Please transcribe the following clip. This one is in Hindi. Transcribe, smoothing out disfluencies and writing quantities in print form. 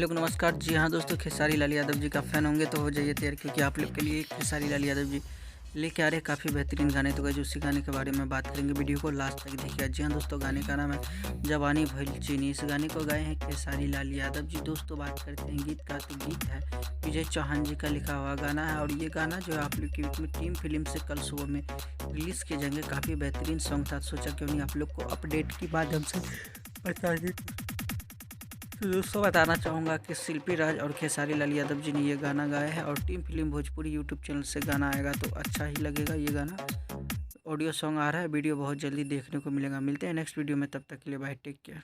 भाई लोग नमस्कार। जी हाँ दोस्तों, खेसारी लाल यादव जी का फ़ैन होंगे तो हो जाइए तैयार, क्योंकि आप लोग के लिए खेसारी लाल यादव जी लेके आ रहे हैं काफ़ी बेहतरीन गाने। तो गाइस उसी गाने के बारे में बात करेंगे, वीडियो को लास्ट तक देखिए। जी हाँ दोस्तों, गाने का नाम है जवानी भइल चीनी। इस गाने को गाए हैं खेसारी लाल यादव जी। दोस्तों बात करते हैं गीत का, तो गीत है विजय चौहान जी का लिखा हुआ गाना है। और ये गाना जो है आप लोग के बीच में टीम फिल्म से कल सुबह में रिलीज़ किए जाएंगे। काफ़ी बेहतरीन सॉन्ग था, सोचा क्यों नहीं आप लोग को अपडेट के माध्यम से बता दें। तो दोस्तों बताना चाहूँगा कि शिल्पी राज और खेसारी लाल यादव जी ने ये गाना गाया है, और team film Bhojpuri YouTube channel से गाना आएगा तो अच्छा ही लगेगा। ये गाना ऑडियो सॉन्ग आ रहा है, वीडियो बहुत जल्दी देखने को मिलेगा। मिलते हैं नेक्स्ट वीडियो में, तब तक के लिए बाय, टेक केयर।